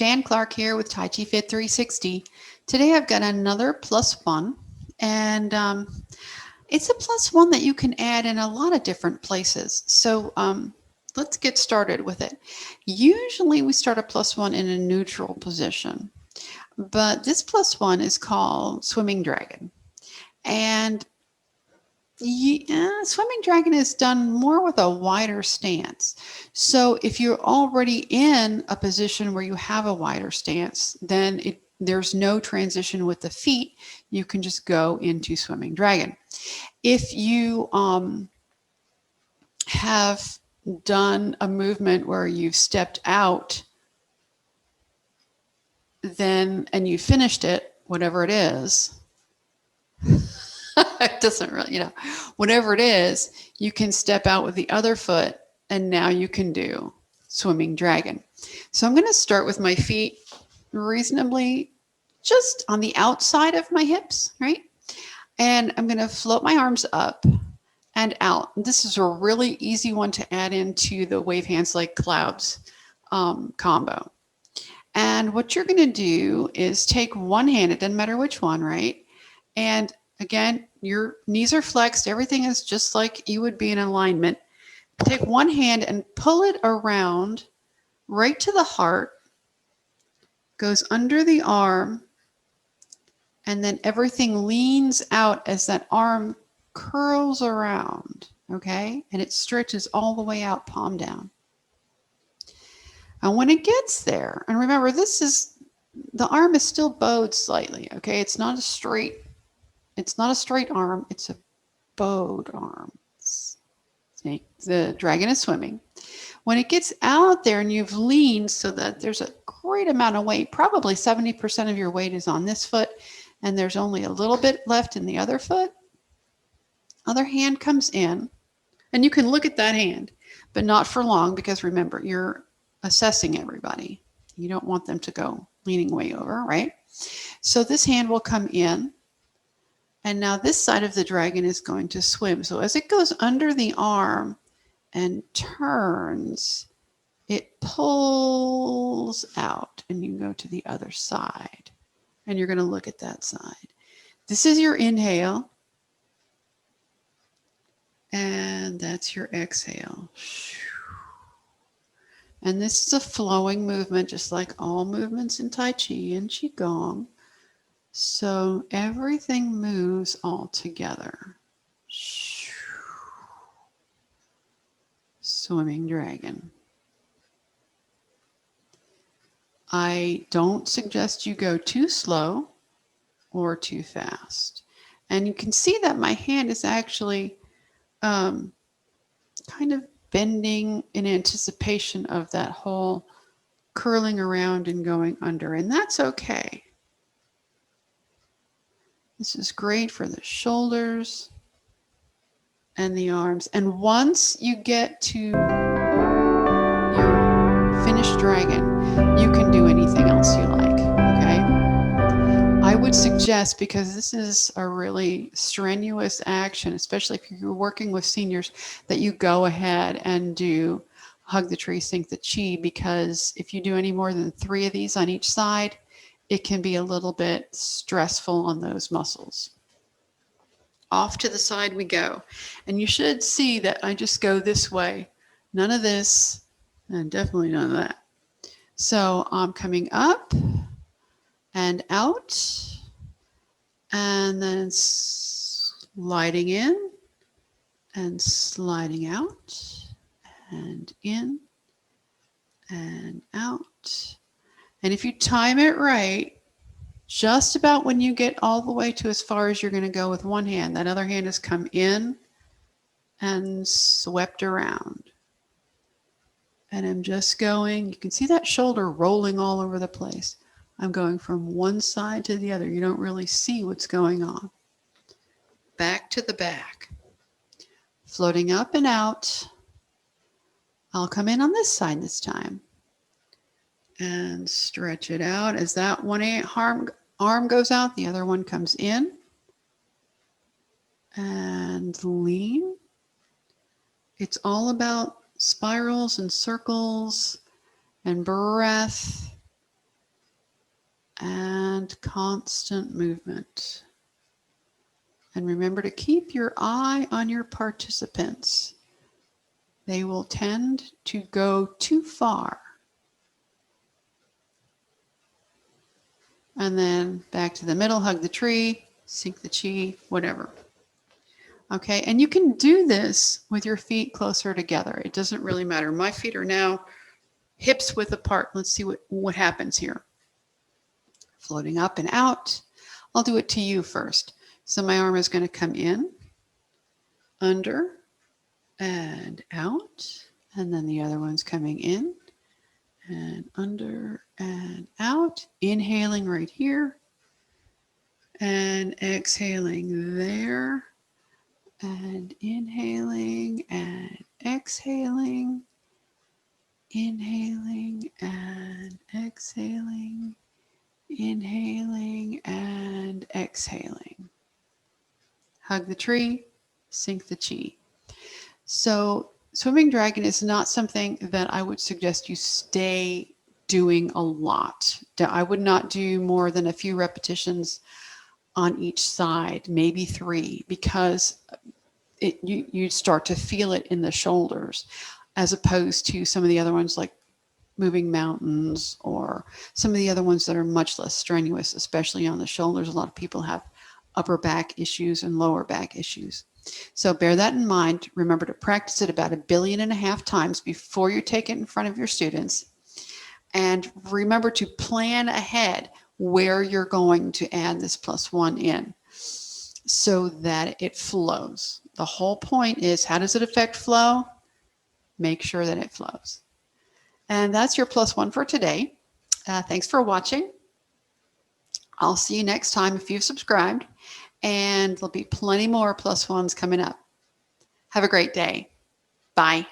Jan Clark here with Tai Chi Fit 360. Today I've got another +1, and it's a +1 that you can add in a lot of different places. So let's get started with it. Usually we start a +1 in a neutral position, but this +1 is called Swimming Dragon. And Swimming Dragon is done more with a wider stance. So if you're already in a position where you have a wider stance, then there's no transition with the feet. You can just go into Swimming Dragon. If you have done a movement where you've stepped out, and you finished it, whatever it is, it doesn't really, whatever it is, you can step out with the other foot and now you can do Swimming Dragon. So I'm going to start with my feet reasonably just on the outside of my hips, right? And I'm going to float my arms up and out. This is a really easy one to add into the wave hands like clouds combo. And what you're going to do is take one hand, it doesn't matter which one, right? And again, your knees are flexed. Everything is just like you would be in alignment. Take one hand and pull it around right to the heart, goes under the arm, and then everything leans out as that arm curls around, okay? And it stretches all the way out, palm down. And when it gets there, and remember, the arm is still bowed slightly, okay? It's not a straight arm, it's a bowed arm. The dragon is swimming. When it gets out there and you've leaned so that there's a great amount of weight, probably 70% of your weight is on this foot, and there's only a little bit left in the other foot, other hand comes in, and you can look at that hand, but not for long, because remember, you're assessing everybody. You don't want them to go leaning way over, right? So this hand will come in, and now this side of the dragon is going to swim. So as it goes under the arm and turns, it pulls out, and you go to the other side, and you're going to look at that side. This is your inhale, and that's your exhale. And this is a flowing movement, just like all movements in Tai Chi and Qigong. So everything moves all together. Swimming Dragon. I don't suggest you go too slow or too fast. And you can see that my hand is actually kind of bending in anticipation of that whole curling around and going under, and that's okay. This is great for the shoulders and the arms. And once you get to your finished dragon, you can do anything else you like, okay? I would suggest, because this is a really strenuous action, especially if you're working with seniors, that you go ahead and do Hug the Tree, Sink the Chi, because if you do any more than 3 of these on each side, it can be a little bit stressful on those muscles. Off to the side we go. And you should see that I just go this way. None of this, and definitely none of that. So I'm coming up and out, and then sliding in and sliding out, and in and out. And if you time it right, just about when you get all the way to as far as you're going to go with one hand, that other hand has come in and swept around. And I'm just going, you can see that shoulder rolling all over the place. I'm going from one side to the other. You don't really see what's going on. Back to the back. Floating up and out. I'll come in on this side this time. And stretch it out. As that one arm goes out, the other one comes in. And lean. It's all about spirals and circles and breath and constant movement. And remember to keep your eye on your participants. They will tend to go too far. And then back to the middle, hug the tree, sink the chi, whatever. Okay, and you can do this with your feet closer together. It doesn't really matter. My feet are now hips width apart. Let's see what happens here. Floating up and out. I'll do it to you first. So my arm is going to come in, under, and out. And then the other one's coming in and under and out. Inhaling right here and exhaling there. And inhaling and exhaling. Inhaling and exhaling. Inhaling and exhaling. Hug the tree, sink the chi. So swimming dragon is not something that I would suggest you stay doing a lot. I would not do more than a few repetitions on each side, maybe 3, because you start to feel it in the shoulders, as opposed to some of the other ones like moving mountains or some of the other ones that are much less strenuous, especially on the shoulders. A lot of people have upper back issues and lower back issues. So bear that in mind. Remember to practice it about 1.5 billion times before you take it in front of your students. And remember to plan ahead where you're going to add this +1 in so that it flows. The whole point is, how does it affect flow? Make sure that it flows. And that's your +1 for today. Thanks for watching. I'll see you next time if you've subscribed, and there'll be plenty more +1s coming up. Have a great day. Bye.